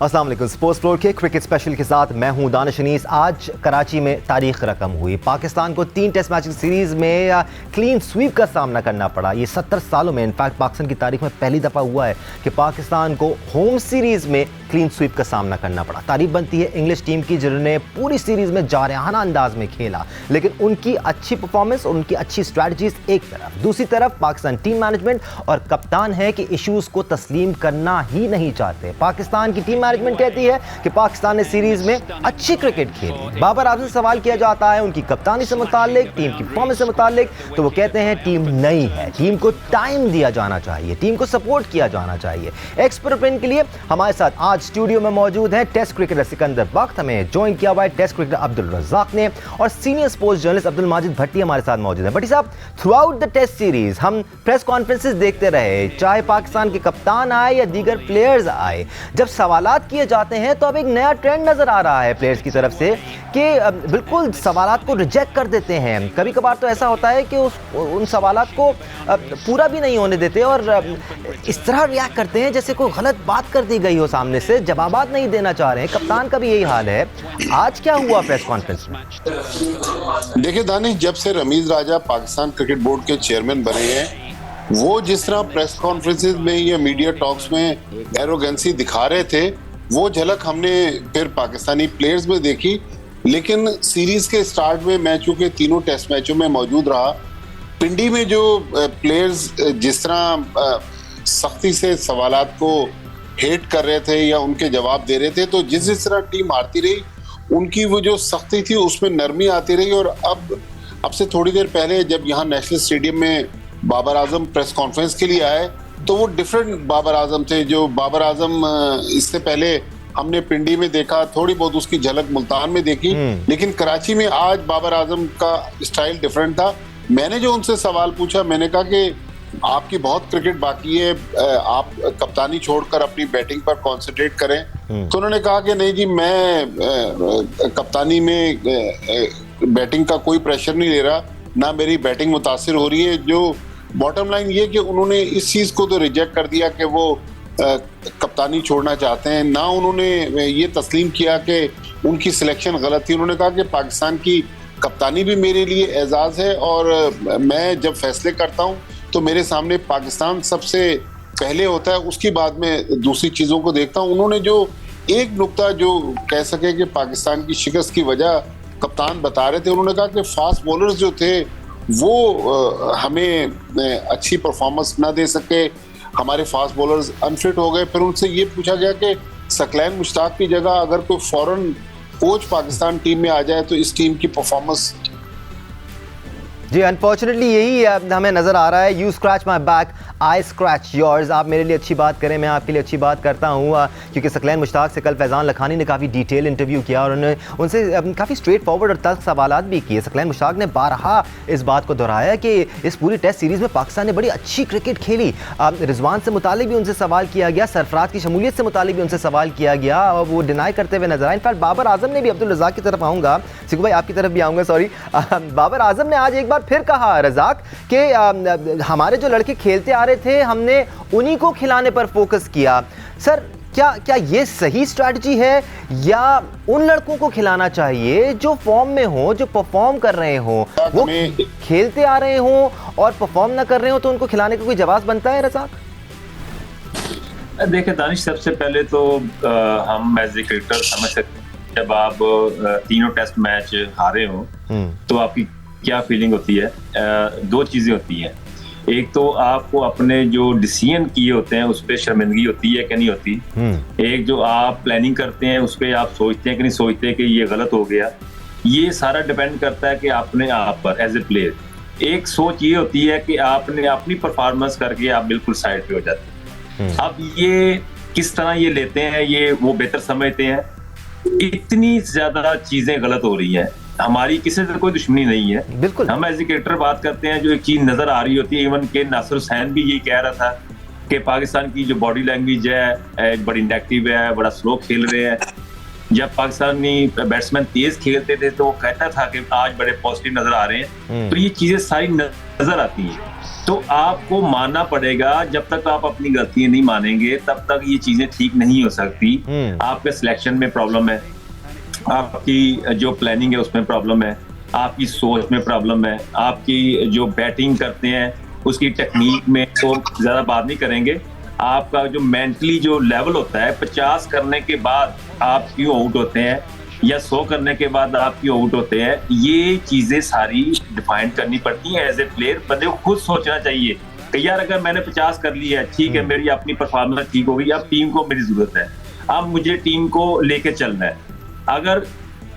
अस्सलाम वालेकुम। Sports floor के क्रिकेट स्पेशल के साथ मैं हूं दानिश अनीस। आज कराची में तारीख रकम हुई। पाकिस्तान को 3 टेस्ट मैच की सीरीज़ में क्लीन स्वीप का सामना करना पड़ा। ये 70 सालों में इनफैक्ट पाकिस्तान की तारीख में पहली दफ़ा हुआ है कि पाकिस्तान को होम सीरीज़ में क्लीन स्वीप का सामना करना पड़ा। तारीफ बनती है इंग्लिश टीम की जिन्होंने पूरी सीरीज़ में जारहाना अंदाज में खेला, लेकिन उनकी अच्छी परफॉर्मेंस और उनकी अच्छी स्ट्रैटेजीज एक तरफ, दूसरी तरफ पाकिस्तान टीम मैनेजमेंट और कप्तान है कि इश्यूज़ को तस्लीम करना ही नहीं चाहते। पाकिस्तान की टीम मैनेजमेंट कहती है कि पाकिस्तान ने सीरीज में अच्छी क्रिकेट खेली। बाबर आजम से सवाल किया जाता है उनकी कप्तानी से मुताल्लिक, टीम की परफॉर्मेंस से मुताल्लिक, तो वो कहते हैं टीम नई है, टीम को टाइम दिया जाना चाहिए, टीम को सपोर्ट किया जाना चाहिए। एक्सपर्ट ओपिनियन के लिए हमारे साथ आज स्टूडियो में मौजूद है टेस्ट क्रिकेटर सिकंदर बख्त, हमें ज्वाइन किया हुआ है टेस्ट क्रिकेटर अब्दुल रज़ाक ने, और senior sports journalist Abdul Majid Bhatti हमारे साथ मौजूद है। भट्टी साहब, throughout the test series हम प्रेस कॉन्फ्रेंसेस देखते रहे, चाहे पाकिस्तान के कप्तान आए या दीगर प्लेयर्स आए, जब सवालात किए जाते हैं तो अब एक नया ट्रेंड नजर आ रहा है प्लेयर्स की तरफ से कि बिल्कुल सवालात को रिजेक्ट कर देते हैं। कभी कभार तो ऐसा होता है कि उन सवालात को पूरा भी नहीं होने देते और इस तरह रिएक्ट करते हैं जैसे कोई गलत बात कर दी गई हो, सामने से जवाबात नहीं देना चाह रहे हैं। कप्तान का भी यही हाल है। आज क्या हुआ प्रेस कॉन्फ्रेंस में? देखिए दानिश, जब से रमीज राजा पाकिस्तान क्रिकेट बोर्ड के चेयरमैन बने हैं, वो जिस तरह प्रेस कॉन्फ्रेंसेस में या मीडिया टॉक्स में एरोगेंसी दिखा रहे थे, वो झलक हमने फिर पाकिस्तानी प्लेयर्स में देखी। लेकिन सीरीज के स्टार्ट में मैं चूंकि तीनों टेस्ट मैचों में मौजूद रहा, पिंडी में जो प्लेयर्स जिस तरह सख्ती से सवालात को हेट कर रहे थे या उनके जवाब दे रहे थे, तो जिस तरह टीम हारती रही, उनकी वो जो सख्ती थी उसमें नरमी आती रही। और अब से थोड़ी देर पहले जब यहाँ नेशनल स्टेडियम में बाबर आजम प्रेस कॉन्फ्रेंस के लिए आए, तो वो डिफरेंट बाबर आजम थे। जो बाबर आजम इससे पहले हमने पिंडी में देखा, थोड़ी बहुत उसकी झलक मुल्तान में देखी, लेकिन कराची में आज बाबर आजम का स्टाइल डिफरेंट था। मैंने जो उनसे सवाल पूछा, मैंने कहा कि आपकी बहुत क्रिकेट बाकी है, आप कप्तानी छोड़कर अपनी बैटिंग पर कॉन्सेंट्रेट करें। तो उन्होंने कहा कि नहीं जी, मैं कप्तानी में बैटिंग का कोई प्रेशर नहीं ले रहा, ना मेरी बैटिंग मुतासिर हो रही है। जो बॉटम लाइन ये कि उन्होंने इस चीज को तो रिजेक्ट कर दिया कि वो कप्तानी छोड़ना चाहते हैं, ना उन्होंने ये तस्लीम किया कि उनकी सिलेक्शन गलत थी। उन्होंने कहा कि पाकिस्तान की कप्तानी भी मेरे लिए एजाज है और मैं जब फैसले करता हूं तो मेरे सामने पाकिस्तान सबसे पहले होता है, उसकी बाद में दूसरी चीजों को देखता हूं। उन्होंने जो एक नुक्ता जो कह सके कि पाकिस्तान की शिकस्त की वजह कप्तान बता रहे थे, उन्होंने कहा कि फास्ट बॉलर्स जो थे वो हमें अच्छी परफॉर्मेंस ना दे सके, हमारे फास्ट बॉलर्स अनफिट हो गए। फिर उनसे ये पूछा गया कि सकलैन मुश्ताक की जगह अगर कोई फॉरेन कोच पाकिस्तान टीम में आ जाए तो इस टीम की परफॉर्मेंस। जी, अनफॉर्चुनेटली यही हमें नज़र आ रहा है। You scratch my back, I scratch yours. आप मेरे लिए अच्छी बात करें, मैं आपके लिए अच्छी बात करता हूँ, क्योंकि सकलैन मुश्ताक से कल फैज़ान लखानी ने काफ़ी डिटेल इंटरव्यू किया और उन्होंने उनसे काफ़ी स्ट्रेट फॉरवर्ड और तल्ख सवालात भी किए। सकलैन मुश्ताक ने बारहा इस बात को दोहराया कि इस पूरी टेस्ट सीरीज़ में पाकिस्तान ने बड़ी अच्छी क्रिकेट खेली। रिजवान से मुतालिक भी उनसे सवाल किया गया, सरफराज की शमूलियत से मुतालिक भी उनसे सवाल किया गया और वो डिनाई करते हुए नजर आए। इनफैक्ट बाबर आजम ने भी, अब्दुल रज़ाक की तरफ आऊँगा, सिकू भाई आपकी तरफ भी आऊँगा, सॉरी, बाबर आजम ने आज एक बार फिर कहा कि हमारे जो लड़के खेलते आ रहे थे हमने उन्हीं को खिलाने पर फोकस किया। सर, क्या ये सही स्ट्रैटेजी है या उन लड़कों को खिलाना चाहिए जो फॉर्म में हो, जो परफॉर्म कर रहे हो? वो खेलते आ रहे हो और परफॉर्म ना कर रहे हो तो उनको खिलाने का कोई जवाब बनता है? रज़ाक, देखिए दानिश, सबसे पहले तो हम एज ए क्रिकेटर समझ सकते हैं जब आप तीनों टेस्ट मैच हारे हो तो आपकी क्या फीलिंग होती है। दो चीजें होती हैं, एक तो आपको अपने जो डिसीजन किए होते हैं उस पर शर्मिंदगी होती है कि नहीं होती, एक जो आप प्लानिंग करते हैं उस पर आप सोचते हैं कि नहीं सोचते कि ये गलत हो गया। ये सारा डिपेंड करता है कि आपने आप पर एज ए प्लेयर। एक सोच ये होती है कि आपने अपनी परफॉर्मेंस करके आप बिल्कुल साइड पे हो जाते हैं। अब ये किस तरह ये लेते हैं, ये वो बेहतर समझते हैं। इतनी ज्यादा चीजें गलत हो रही हैं, हमारी किसी से कोई दुश्मनी नहीं है, बिल्कुल हम एज ए क्रिकेटर बात करते हैं। जो एक चीज नजर आ रही होती है, इवन के नासिर हुसैन भी यही कह रहा था कि पाकिस्तान की जो बॉडी लैंग्वेज है बड़ी नेगेटिव है, बड़ा स्लो खेल रहे हैं। जब पाकिस्तानी बैट्समैन तेज खेलते थे तो वो कहता था कि आज बड़े पॉजिटिव नजर आ रहे हैं। तो ये चीजें सारी नजर आती हैं। तो आपको मानना पड़ेगा, जब तक आप अपनी गलतियां नहीं मानेंगे तब तक ये चीजें ठीक नहीं हो सकती। आपके सिलेक्शन में प्रॉब्लम है, आपकी जो प्लानिंग है उसमें प्रॉब्लम है, आपकी सोच में प्रॉब्लम है, आपकी जो बैटिंग करते हैं उसकी टेक्निक में तो ज्यादा बात नहीं करेंगे। आपका जो मेंटली जो लेवल होता है, 50 करने के बाद आप क्यों आउट होते हैं या 100 करने के बाद आप क्यों आउट होते हैं, ये चीजें सारी डिफाइन करनी पड़ती हैं। एज ए प्लेयर बंदे को खुद सोचना चाहिए कि यार अगर मैंने 50 कर लिया है, ठीक है, मेरी अपनी परफॉर्मेंस ठीक हो गई, अब टीम को मेरी जरूरत है, अब मुझे टीम को लेके चलना है। अगर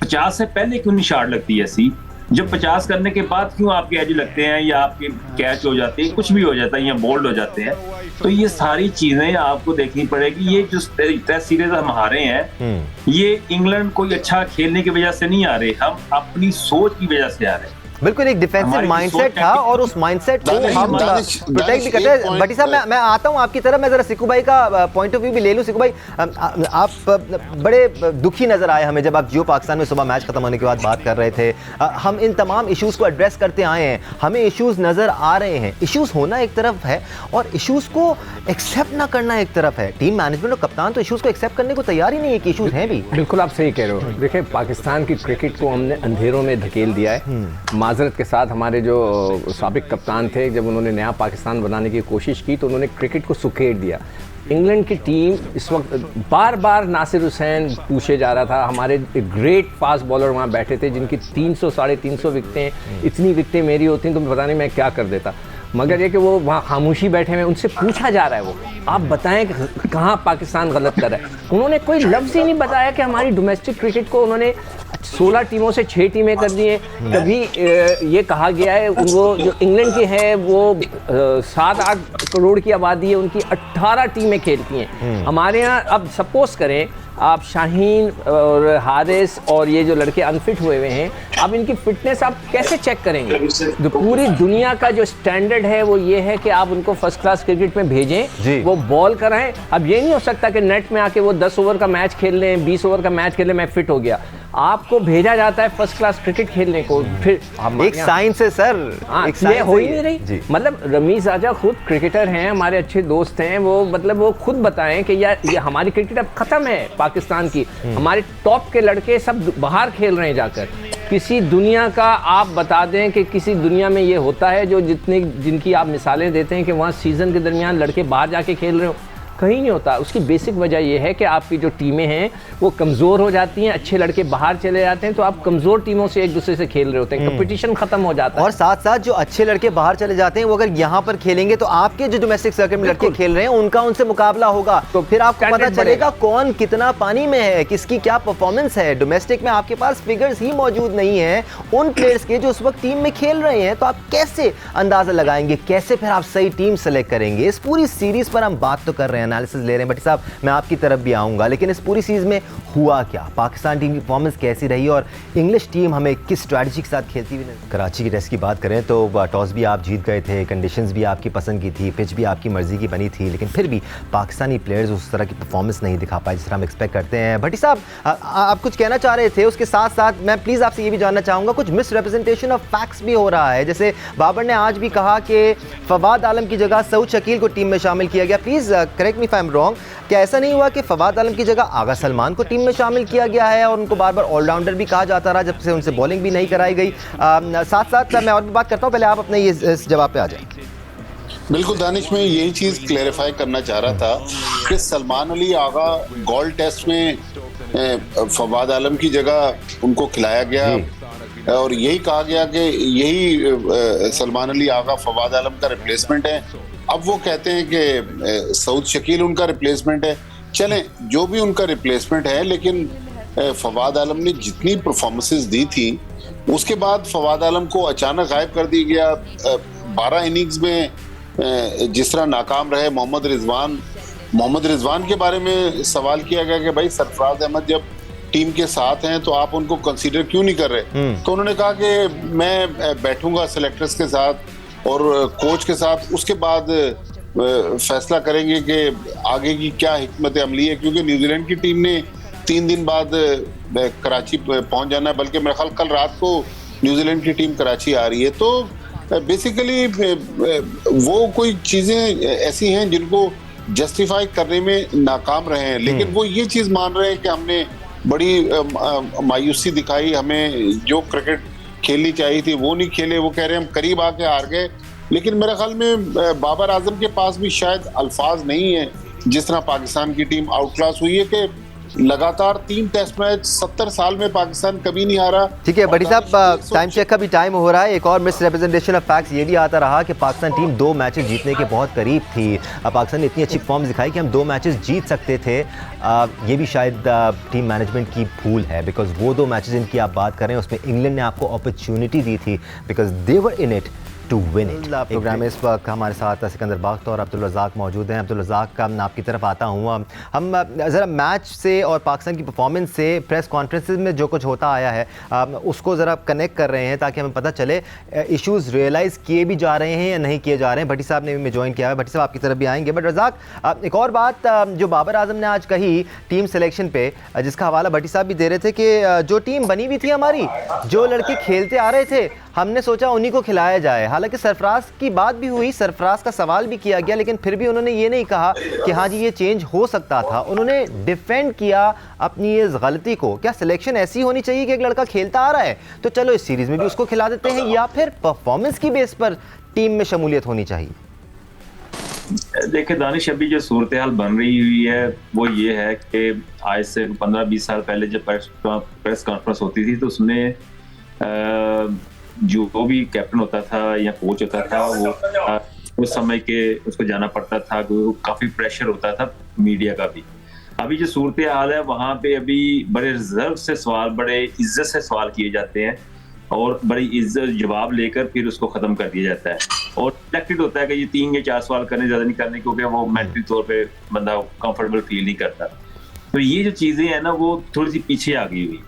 50 से पहले क्यों नहीं शॉट लगती ऐसी, जब 50 करने के बाद क्यों आपके एज लगते हैं या आपके कैच हो जाते हैं, कुछ भी हो जाता है या बोल्ड हो जाते हैं। तो ये सारी चीजें आपको देखनी पड़ेगी। ये जो टेस्ट सीरीज हम हारे हैं, ये इंग्लैंड कोई अच्छा खेलने की वजह से नहीं आ रहे, हम अपनी सोच की वजह से आ रहे हैं। बिल्कुल एक डिफेंसिव माइंडसेट था और उस माइंडसेट को हम प्रोटेक्ट भी करते हैं। भट्टी साहब, मैं आता हूं आपकी तरफ, मैं जरा सिक्कू भाई का पॉइंट ऑफ व्यू भी ले लूं। सिक्कू भाई, आप बड़े दुखी नजर आए हमें जब आप जियो पाकिस्तान में सुबह मैच खत्म होने के बाद बात कर रहे थे। हम इन तमाम इश्यूज को एड्रेस करते आए हैं, हमें इश्यूज नजर आ रहे हैं। इश्यूज होना एक तरफ है और इश्यूज को एक्सेप्ट ना करना एक तरफ है। टीम मैनेजमेंट और कप्तान तो इश्यूज को एक्सेप्ट करने को तैयार ही नहीं है कि इश्यूज हैं भी। बिल्कुल आप सही कह रहे हो। देखिए, पाकिस्तान की क्रिकेट को हमने अंधेरों में धकेल दिया है। माजरत के साथ हमारे जो साबिक कप्तान थे, जब उन्होंने नया पाकिस्तान बनाने की कोशिश की तो उन्होंने क्रिकेट को सुखेड़ दिया। इंग्लैंड की टीम इस वक्त बार बार नासिर हुसैन पूछे जा रहा था। हमारे ग्रेट फास्ट बॉलर वहाँ बैठे थे जिनकी 300 साढ़े 300 विकटें, इतनी विकटें मेरी होती तो पता नहीं मैं क्या कर देता। मगर ये कि वो वहाँ खामोशी बैठे हुए, उनसे पूछा जा रहा है, वो आप बताएं कि कहाँ पाकिस्तान गलत कर रहा है। उन्होंने कोई लफ्ज़ ही नहीं बताया कि हमारी डोमेस्टिक क्रिकेट को उन्होंने 16 टीमों से 6 टीमें कर दी हैं। कभी ये कहा गया है वो जो इंग्लैंड की है वो 7-8 करोड़ की आबादी है, उनकी 18 टीमें खेलती हैं। हमारे यहाँ अब सपोज करें आप शाहीन और हारिस और ये जो लड़के अनफिट हुए हुए हैं, अब इनकी फिटनेस आप कैसे चेक करेंगे? जो पूरी दुनिया का जो स्टैंडर्ड है वो ये है कि आप उनको फर्स्ट क्लास क्रिकेट में भेजें, वो बॉल कराएं। अब ये नहीं हो सकता कि नेट में आके वो 10 ओवर का मैच खेल लें, 20 ओवर का मैच खेल लें, मैं फिट हो गया। आपको भेजा जाता है फर्स्ट क्लास क्रिकेट खेलने को। फिर एक साइंस है सर, एक ये हो ही नहीं रही। मतलब रमीज राजा खुद क्रिकेटर हैं, हमारे अच्छे दोस्त हैं, वो मतलब वो खुद बताएं कि यार ये हमारी क्रिकेट अब खत्म है पाकिस्तान की। हमारे टॉप के लड़के सब बाहर खेल रहे हैं जाकर। किसी दुनिया का आप बता दें कि किसी दुनिया में ये होता है जो जिनकी आप मिसालें देते हैं कि वहाँ सीजन के दरमियान लड़के बाहर जाके खेल रहे हो? कहीं नहीं होता। उसकी बेसिक वजह यह है कि आपकी जो टीमें हैं वो कमज़ोर हो जाती हैं, अच्छे लड़के बाहर चले जाते हैं, तो आप कमज़ोर टीमों से एक दूसरे से खेल रहे होते हैं, कंपटीशन खत्म हो जाता है। और साथ साथ जो अच्छे लड़के बाहर चले जाते हैं वो अगर यहाँ पर खेलेंगे तो आपके जो डोमेस्टिक सर्किट में लड़के खेल रहे हैं उनका उनसे मुकाबला होगा, तो फिर आपको पता चलेगा कौन कितना पानी में है, किसकी क्या परफॉर्मेंस है। डोमेस्टिक में आपके पास फिगर्स ही मौजूद नहीं है उन प्लेयर्स के जो उस वक्त टीम में खेल रहे हैं, तो आप कैसे अंदाजा लगाएंगे, कैसे फिर आप सही टीम सेलेक्ट करेंगे? इस पूरी सीरीज पर हम बात तो कर रहे हैं, एनालिसिस ले रहे हैं। बट साहब, मैं आपकी तरफ भी आऊंगा, लेकिन इस पूरी सीरीज में हुआ क्या? पाकिस्तान टीम की परफॉर्मेंस कैसी रही और इंग्लिश टीम हमें किस स्ट्रैटेजी के साथ खेलती हुई? कराची की टेस्ट की बात करें तो टॉस भी आप जीत गए थे, कंडीशंस भी आपकी पसंद की थी, पिच भी आपकी मर्जी की बनी थी, लेकिन फिर भी पाकिस्तानी प्लेयर्स उस तरह की परफॉर्मेंस नहीं दिखा पाए जिस तरह हम एक्सपेक्ट करते हैं। भट्टी साहब, आप कुछ कहना चाह रहे थे, उसके साथ साथ मैं प्लीज़ आपसे ये भी जानना चाहूँगा, कुछ मिस रिप्रेजेंटेशन ऑफ फैक्ट्स भी हो रहा है। जैसे बाबर ने आज भी कहा कि फवाद आलम की जगह सऊद शकील को टीम में शामिल किया गया। Please correct me if I am wrong, क्या ऐसा नहीं हुआ कि फवाद आलम की जगह आगा सलमान को टीम में शामिल किया गया है और उनको बार बार ऑलराउंडर भी कहा जाता रहा जब से उनसे बॉलिंग भी नहीं कराई गई? साथ साथ मैं और भी बात करता हूँ, पहले आप अपने इस जवाब पे आ जाएं। बिल्कुल दानिश, मैं यही चीज क्लैरिफाई करना चाह रहा था कि सलमान अली आगा गोल्ड टेस्ट में फवाद आलम की जगह उनको खिलाया गया और यही कहा गया कि यही सलमान अली आगा फवाद आलम का रिप्लेसमेंट है। अब वो कहते हैं कि सऊद शकील उनका रिप्लेसमेंट है। चलें, जो भी उनका रिप्लेसमेंट है, लेकिन फवाद आलम ने जितनी परफॉर्मेंसेस दी थी उसके बाद फवाद आलम को अचानक गायब कर दिया गया। 12 इनिंग्स में जिस तरह नाकाम रहे मोहम्मद रिजवान के बारे में सवाल किया गया कि भाई सरफराज अहमद जब टीम के साथ हैं तो आप उनको कंसीडर क्यों नहीं कर रहे? तो उन्होंने कहा कि मैं बैठूंगा सिलेक्टर्स के साथ और कोच के साथ, उसके बाद फैसला करेंगे कि आगे की क्या हिकमत अमली है, क्योंकि न्यूजीलैंड की टीम ने 3 दिन बाद कराची पहुंच जाना है, बल्कि मेरे ख्याल कल रात को न्यूजीलैंड की टीम कराची आ रही है। तो बेसिकली वो कोई चीजें ऐसी हैं जिनको जस्टिफाई करने में नाकाम रहे हैं, लेकिन वो ये चीज मान रहे हैं कि हमने बड़ी मायूसी दिखाई, हमें जो क्रिकेट खेलनी चाहिए थी वो नहीं खेले। वो कह रहे हैं हम करीब आके हार गए, लेकिन मेरे ख्याल में बाबर आजम के पास भी शायद अल्फाज नहीं है जिस तरह पाकिस्तान की टीम आउटक्लास हुई है कि लगातार 3 टेस्ट मैच 70 साल में पाकिस्तान कभी नहीं हारा। ठीक है बड़ी साहब, टाइम चेक का भी टाइम हो रहा है। एक और मिस रिप्रेजेंटेशन ऑफ फैक्ट्स ये भी आता रहा कि पाकिस्तान टीम 2 मैचेस जीतने के बहुत करीब थी। पाकिस्तान ने इतनी अच्छी फॉर्म दिखाई कि हम 2 मैचेस जीत सकते थे। ये भी शायद टीम मैनेजमेंट की भूल है, बिकॉज वो 2 मैचेस इनकी आप बात करें उसमें इंग्लैंड ने आपको अपॉर्चुनिटी दी थी because they were in it to win it. Programme में इस वक्त हमारे साथ सिकंदर बख्त और अब्दुल रज़ाक मौजूद हैं। अब्दुल रज़ाक, मैं आपकी तरफ आता हूँ। हम ज़रा मैच से और पाकिस्तान की परफॉर्मेंस से प्रेस कॉन्फ्रेंसेस में जो कुछ होता आया है उसको ज़रा कनेक्ट कर रहे हैं ताकि हमें पता चले इश्यूज़ रियलाइज़ किए भी जा रहे हैं या नहीं किए जा रहे हैं। भट्टी साहब ने भी ज्वाइन किया है, भट्टी साहब आपकी तरफ भी आएंगे। बट रज़ाक, एक और बात जो बाबर आजम ने आज कही टीम सिलेक्शन पे, जिसका हवाला भट्टी साहब भी दे रहे थे कि जो टीम बनी हुई थी हमारी, जो लड़के खेलते आ रहे थे, हमने सोचा उन्हीं को खिलाया जाए। हालांकि सरफराज की बात भी हुई, सरफराज का सवाल भी किया गया, लेकिन फिर भी उन्होंने ये नहीं कहा कि हाँ जी ये चेंज हो सकता था। उन्होंने डिफेंड किया अपनी इस गलती को। क्या सिलेक्शन ऐसी होनी चाहिए कि एक लड़का खेलता आ रहा है तो चलो इस सीरीज में भी उसको खिला देते हैं, या फिर परफॉर्मेंस की बेस पर टीम में शमूलियत होनी चाहिए? देखिए दानिश, अभी जो सूरत हाल बन रही हुई है वो ये है कि आज से 15-20 साल पहले जब प्रेस कॉन्फ्रेंस होती थी तो उसमें जो भी कैप्टन होता था या कोच होता था वो उस समय के उसको जाना पड़ता था, काफी प्रेशर होता था मीडिया का भी। अभी जो सूरत हाल है वहां पे अभी बड़े रिजर्व से सवाल, बड़े इज्जत से सवाल किए जाते हैं और बड़ी इज्जत जवाब लेकर फिर उसको खत्म कर दिया जाता है। और एक्सपेक्टेड होता है कि ये 3 या 4 सवाल करने, ज्यादा नहीं करने, क्योंकि वो मेंटली तौर पे बंदा कंफर्टेबल फील नहीं करता। तो ये जो चीजें हैं ना वो थोड़ी सी पीछे आ गई हुई।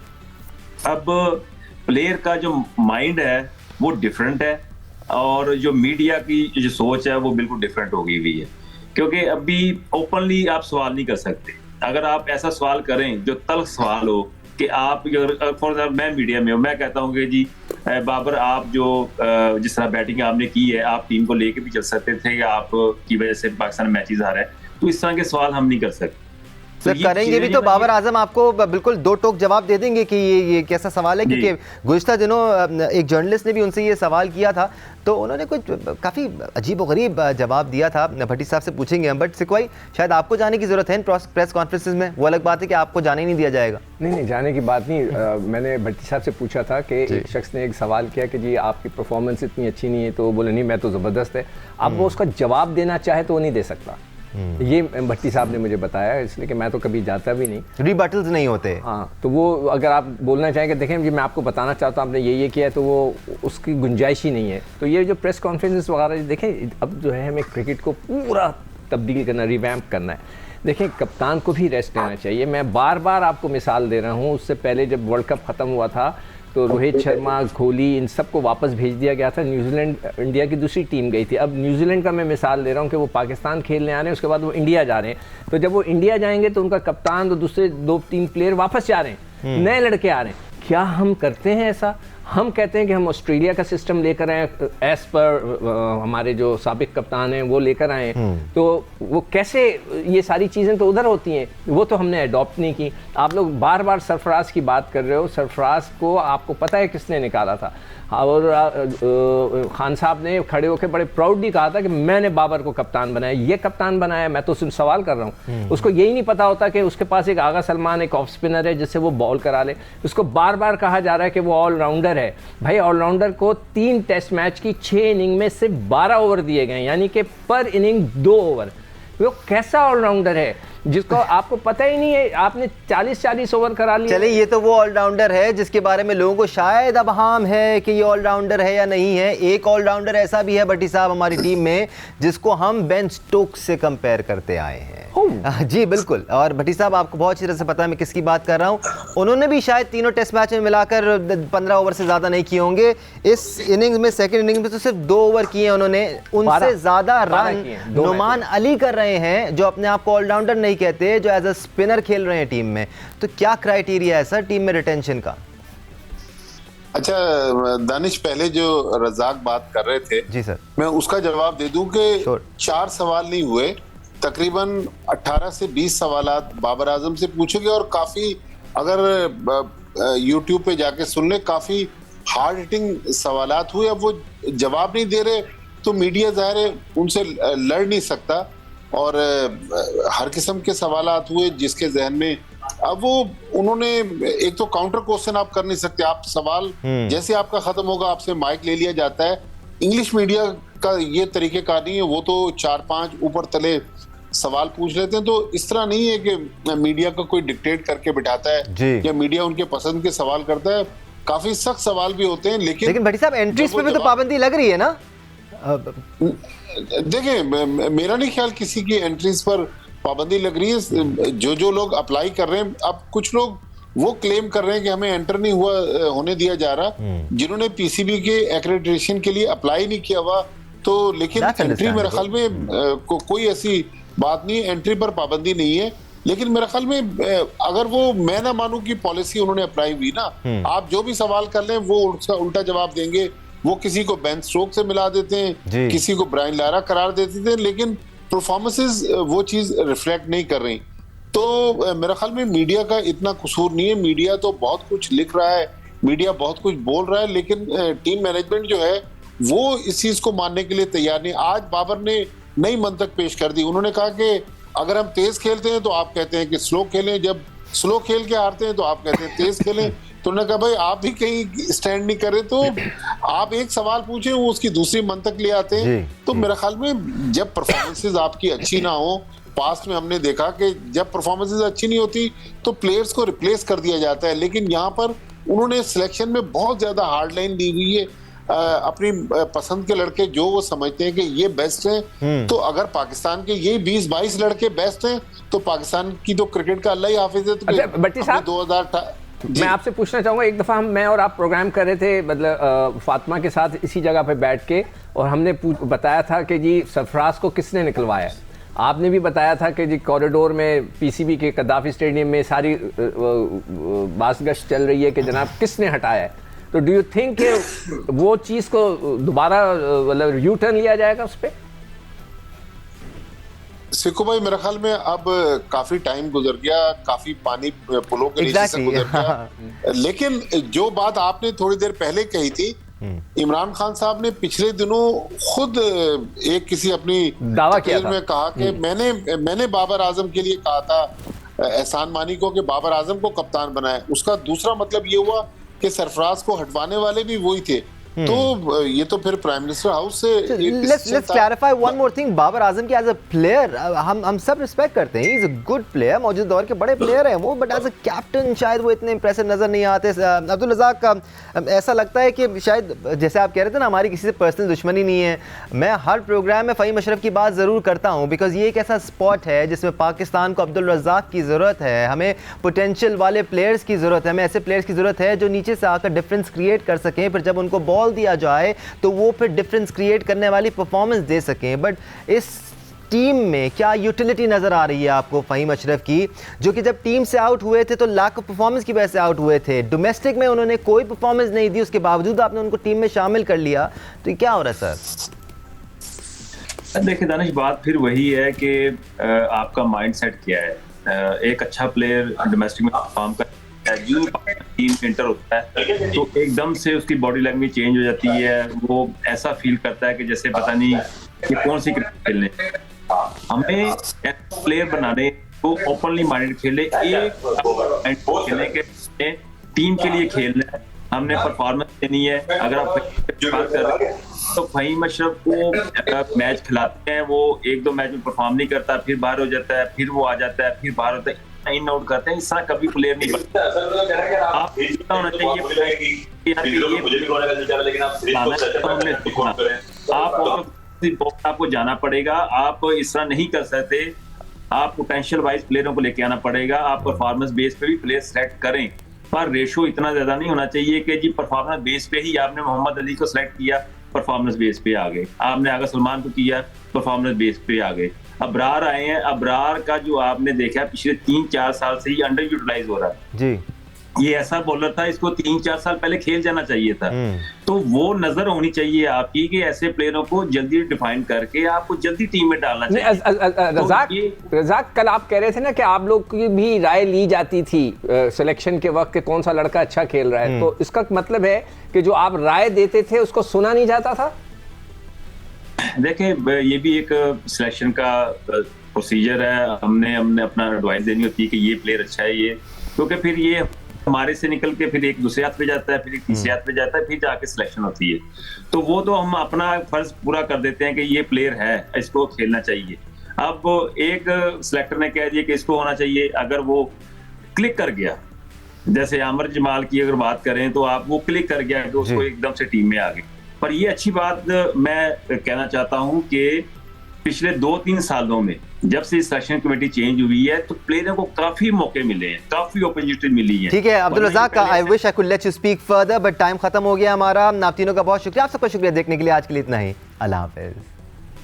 अब प्लेयर का जो माइंड है वो डिफरेंट है और जो मीडिया की जो सोच है वो बिल्कुल डिफरेंट हो गई हुई है, क्योंकि अभी ओपनली आप सवाल नहीं कर सकते। अगर आप ऐसा सवाल करें जो तल्ख सवाल हो कि आप, फॉर एग्जाम्पल मैं मीडिया में हूँ, मैं कहता हूँ कि जी बाबर आप जो जिस तरह बैटिंग आपने की है आप टीम को लेके भी चल सकते थे या आप की वजह से पाकिस्तान मैचेस हारा है, तो इस तरह के सवाल हम नहीं कर सकते। सर करेंगे भी तो बाबर आजम आपको बिल्कुल 2 टोक जवाब दे देंगे कि ये कैसा सवाल है, क्योंकि गुज़िश्ता दिनों एक जर्नलिस्ट ने भी उनसे ये सवाल किया था तो उन्होंने कुछ काफ़ी अजीब और गरीब जवाब दिया था। भट्टी साहब से पूछेंगे हम, बट सिकवाई शायद आपको जाने की ज़रूरत है प्रेस कॉन्फ्रेंसेज में। वो अलग बात है कि आपको जाने नहीं दिया जाएगा। नहीं, जाने की बात नहीं। मैंने भट्टी साहब से पूछा था कि एक शख्स ने एक सवाल किया कि जी आपकी परफॉर्मेंस इतनी अच्छी नहीं है, तो बोले नहीं मैं तो ज़बरदस्त है। अब वो उसका जवाब देना चाहे तो वो नहीं दे सकता। ये भट्टी साहब ने मुझे बताया, इसलिए कि मैं तो कभी जाता भी नहीं, रिबटल्स नहीं होते। हाँ, तो वो अगर आप बोलना चाहेंगे देखें जी मैं आपको बताना चाहता हूँ आपने ये किया है, तो वो उसकी गुंजाइश ही नहीं है। तो ये जो प्रेस कॉन्फ्रेंसेस वगैरह देखें, अब जो है हमें क्रिकेट को पूरा तब्दील करना, रिवैम्प करना है। देखें कप्तान को भी रेस्ट लेना चाहिए। मैं बार बार आपको मिसाल दे रहा हूँ, उससे पहले जब वर्ल्ड कप ख़त्म हुआ था तो रोहित शर्मा, कोहली, इन सबको वापस भेज दिया गया था। न्यूजीलैंड, इंडिया की दूसरी टीम गई थी। अब न्यूजीलैंड का मैं मिसाल ले रहा हूँ कि वो पाकिस्तान खेलने आ रहे हैं, उसके बाद वो इंडिया जा रहे हैं। तो जब वो इंडिया जाएंगे तो उनका कप्तान, तो दूसरे 2-3 प्लेयर वापस जा रहे हैं, नए लड़के आ रहे हैं। क्या हम करते हैं ऐसा? हम कहते हैं कि हम ऑस्ट्रेलिया का सिस्टम लेकर आए, एज पर हमारे जो साबिक कप्तान हैं वो लेकर आए, तो वो कैसे, ये सारी चीज़ें तो उधर होती हैं, वो तो हमने अडॉप्ट नहीं की। आप लोग बार बार सरफराज की बात कर रहे हो। सरफराज को आपको पता है किसने निकाला था? और खान साहब ने खड़े होकर बड़े प्राउडली कहा था कि मैंने बाबर को कप्तान बनाया। ये कप्तान बनाया? मैं तो उससे सवाल कर रहा हूँ। उसको यही नहीं पता होता कि उसके पास एक आगा सलमान, एक ऑफ स्पिनर है जिससे वो बॉल करा ले। उसको बार बार कहा जा रहा है कि वो ऑलराउंडर है। भाई ऑलराउंडर को 3 टेस्ट मैच की 6 इनिंग में से 12 ओवर दिए गए, यानी कि पर इनिंग 2 ओवर। वो कैसा ऑलराउंडर है जिसको आपको पता ही नहीं है? आपने 40-40 ओवर करा लिए। चले, ये तो वो ऑलराउंडर है जिसके बारे में लोगों को शायद अब हाम है कि ये ऑलराउंडर है या नहीं है। एक ऑलराउंडर ऐसा भी है भट्टी साहब हमारी टीम में जिसको हम बेन स्टोक्स से कंपेयर करते आए हैं। जी बिल्कुल। और भट्टी साहब आपको बहुत अच्छी तरह से पता है मैं किसकी बात कर रहा हूँ। उन्होंने भी शायद तीनों टेस्ट मैच में मिलाकर 15 ओवर से ज़्यादा नहीं किए होंगे। इस इनिंग्स में, सेकेंड इनिंग्स में तो सिर्फ 2 ओवर किए उन्होंने। उनसे ज़्यादा रन नुमान अली कर रहे हैं, जो अपने आप को ऑलराउंडर नहीं कहते, जो एज अ स्पिनर खेल रहे हैं टीम में। तो क्या क्राइटेरिया है सर टीम में रिटेंशन का? अच्छा दानिश, पहले जो रज़ाक बात कर रहे थे, जी सर। मैं उसका जवाब दे दूं कि Sure. 4 सवाल नहीं हुए, तकरीबन 18 से 20 सवालात बाबर आजम से पूछोगे, और काफी, अगर यूट्यूब पे जाके सुन ले, काफी हार्ड हिटिंग सवालात हुए। अब वो जवाब नहीं दे रहे तो मीडिया ज़ाहिर है उनसे लड़ नहीं सकता, और हर किस्म के सवालात हुए जिसके जहन में, अब वो उन्होंने, एक तो काउंटर क्वेश्चन आप कर नहीं सकते, आप सवाल जैसे आपका खत्म होगा आपसे माइक ले लिया जाता है। इंग्लिश मीडिया का ये तरीकेकार नहीं है, वो तो 4-5 ऊपर तले सवाल पूछ लेते हैं। तो इस तरह नहीं है कि मीडिया का कोई डिक्टेट करके बिठाता है या मीडिया उनके पसंद के सवाल करता है। काफी सख्त सवाल भी होते हैं, लेकिन भट्टी साहब एंट्रीज पे भी तो पाबंदी लग रही है ना? देखिए, मेरा नहीं ख्याल किसी की एंट्रीज पर पाबंदी लग रही है। जो लोग अप्लाई कर रहे हैं, अब कुछ लोग वो क्लेम कर रहे हैं कि हमें एंटर नहीं होने दिया जा रहा, जिन्होंने पीसीबी के एक्रेडिटेशन के लिए अप्लाई नहीं किया हुआ। तो लेकिन एंट्री मेरे ख्याल में कोई ऐसी बात नहीं है, एंट्री पर पाबंदी नहीं है। लेकिन मेरे ख्याल में अगर वो, मैं ना मानूं कि पॉलिसी उन्होंने अप्लाई हुई ना, आप जो भी सवाल कर लें वो उसका उल्टा जवाब देंगे। वो किसी को बेन स्टोक्स से मिला देते हैं, किसी को ब्रायन लारा करार देते थे, लेकिन परफॉर्मेंसेस वो चीज रिफ्लेक्ट नहीं कर रही। तो मेरे ख्याल में मीडिया का इतना कसूर नहीं है। मीडिया तो बहुत कुछ लिख रहा है, मीडिया बहुत कुछ बोल रहा है, लेकिन टीम मैनेजमेंट जो है वो इस चीज को मानने के लिए तैयार नहीं। आज बाबर ने नई मंतक पेश कर दी। उन्होंने कहा कि अगर हम तेज खेलते हैं तो आप कहते हैं कि स्लो खेलें, जब स्लो खेल के हारते हैं तो आप कहते हैं तेज खेलें। तो उन्होंने कहा भाई आप भी कहीं स्टैंड नहीं कर रहे, तो आप एक सवाल पूछे वो उसकी दूसरी मंतक ले आते हैं। तो मेरे ख्याल में जब परफॉर्मेंसेज आपकी अच्छी ना हो, पास्ट में हमने देखा कि जब परफॉर्मेंसेज अच्छी नहीं होती तो प्लेयर्स को रिप्लेस कर दिया जाता है। लेकिन यहाँ पर उन्होंने सिलेक्शन में बहुत ज्यादा हार्ड लाइन दी हुई है। अपनी पसंद के लड़के जो वो समझते हैं कि ये बेस्ट हैं, तो अगर पाकिस्तान के ये 20-22 लड़के बेस्ट हैं तो पाकिस्तान की तो क्रिकेट का अल्लाह ही हाफिज है। तो भट्टी साहब, 2000 मैं आपसे पूछना चाहूंगा, एक दफ़ा मैं और आप प्रोग्राम कर रहे थे, मतलब फातिमा के साथ इसी जगह पे बैठ के, और हमने बताया था कि जी सरफराज को किसने निकलवाया। आपने भी बताया था कि जी कॉरिडोर में पीसीबी के कद्दाफी स्टेडियम में सारी बासगश्त चल रही है कि जनाब किसने हटाया है। तो डू यू थिंक वो चीज़ को दोबारा मतलब यू टर्न लिया जाएगा उस पर? सिक्कू भाई, मेरे ख्याल में अब काफी टाइम गुजर गया, काफी पानी पुलों के नीचे से गुजर गया। लेकिन जो बात आपने थोड़ी देर पहले कही थी, इमरान खान साहब ने पिछले दिनों खुद एक किसी अपनी दावा किया था में कहा कि मैंने बाबर आजम के लिए कहा था एहसान मानी को कि बाबर आजम को कप्तान बनाए। उसका दूसरा मतलब ये हुआ कि सरफराज को हटवाने वाले भी वही थे। तो ये तो फिर प्राइम मिनिस्टर हाउस से let's clarify one more thing। Babar Azam की एज अ प्लेयर हम सब रिस्पेक्ट करते हैं, he is a good player, मौजूदा दौर के बड़े प्लेयर हैं वो, बट एज अ कैप्टन शायद वो इतने इंप्रेसिव नजर नहीं आते। अब्दुल रज़ाक का ऐसा लगता है कि शायद जैसे आप कह रहे थे ना, हमारी किसी से पर्सनल दुश्मनी नहीं है। मैं हर प्रोग्राम में फ़हीम अशरफ की बात ज़रूर करता हूँ, बिकॉज ये एक ऐसा स्पॉट है जिसमें पाकिस्तान को अब्दुल रज़ाक की ज़रूरत है। हमें पोटेंशियल वाले प्लेयर्स की ज़रूरत है, हमें ऐसे प्लेयर्स की ज़रूरत है जो नीचे से आकर डिफरेंस क्रिएट कर सकें, फिर जब उनको बॉल दिया जाए तो वो फिर डिफरेंस क्रिएट करने वाली परफॉर्मेंस दे सकें। बट इस टीम में क्या यूटिलिटी नजर आ रही है आपको फ़हीम अशरफ की, जो कि जब टीम से आउट हुए थे तो लैक ऑफ परफॉर्मेंस की वजह से आउट हुए थे, डोमेस्टिक में उन्होंने कोई परफॉर्मेंस नहीं दी, उसके बावजूद आपने उनको टीम में शामिल कर लिया, तो क्या हो रहा है सर? देखिए दानिश, बात फिर वही है कि आपका माइंडसेट क्या है। एक अच्छा प्लेयर डोमेस्टिक में परफॉर्म कर टीम एंटर होता है तो एकदम से उसकी बॉडी लैंग्वेज चेंज हो जाती है। वो ऐसा फील करता है कि जैसे पता नहीं कि कौन सी क्रिकेट खेलने। हमें प्लेयर बनाने तो ओपनली माइंडेड खेले, एक खेलने के टीम के लिए खेलना है, हमने परफॉर्मेंस देनी है। अगर आप बात कर रहे हैं तो फ़हीम अशरफ को मैच खिलाते हैं, वो 1-2 मैच में परफॉर्म नहीं करता, फिर बाहर हो जाता है, फिर वो आ जाता है, फिर बाहर होता है, इन आउट करते हैं। इसका कभी प्लेयर नहीं बनता। आप होना चाहिए, आपको जाना पड़ेगा। आप इस तरह नहीं कर सकते। आप पोटेंशियल वाइज प्लेयरों को लेके आना पड़ेगा। आप परफॉर्मेंस बेस पे भी प्लेयर सेलेक्ट करें, पर रेशो इतना ज्यादा नहीं होना चाहिए कि जी परफॉर्मेंस बेस पे ही आपने मोहम्मद अली को सिलेक्ट किया, परफॉर्मेंस बेस पे आ गए, आपने आगा सलमान को किया, परफॉर्मेंस बेस पे आ गए। अबरार आए हैं, अबरार का जो आपने देखा पिछले 3-4 साल से ही अंडर यूटिलाइज हो रहा है जी। ये ऐसा बॉलर था, इसको 3-4 साल पहले खेल जाना चाहिए था। तो वो नजर होनी चाहिए आपकी कि ऐसे प्लेयरों को जल्दी डिफाइन करके आपको जल्दी टीम में डालना चाहिए। रज़ाक, कल आप कह रहे थे ना कि आप लोग की भी राय ली जाती थी सिलेक्शन के वक्त कि कौन सा लड़का अच्छा खेल रहा है, तो इसका मतलब है कि जो आप राय देते थे उसको सुना नहीं जाता था? देखिए, ये भी एक सिलेक्शन का प्रोसीजर है। हमने अपना एडवाइस देनी होती है कि ये प्लेयर अच्छा है, ये, क्योंकि फिर ये हमारे से निकल के फिर एक दूसरे हाथ पे जाता है, फिर एक तीसरे हाथ पे जाता है, फिर जाके सिलेक्शन होती है। तो वो तो हम अपना फर्ज पूरा कर देते हैं कि ये प्लेयर है, इसको खेलना चाहिए। अब एक सिलेक्टर ने कह दिया कि इसको होना चाहिए, अगर वो क्लिक कर गया, जैसे आमिर जमाल की अगर बात करें तो आप वो क्लिक कर गया तो उसको एकदम से टीम में आ गए। पर ये अच्छी बात मैं कहना चाहता हूं कि पिछले 2-3 सालों में जब से सिलेक्शन कमेटी चेंज हुई है तो प्लेयरों को काफी मौके मिले हैं, काफी अपॉर्चुनिटी मिली है। ठीक है Abdul Razzaq, I wish I could let you speak further but time खत्म हो गया हमारा। आप तीनों का बहुत शुक्रिया, आप सबका शुक्रिया देखने के लिए। आज के लिए इतना ही, अल्लाह हाफिज।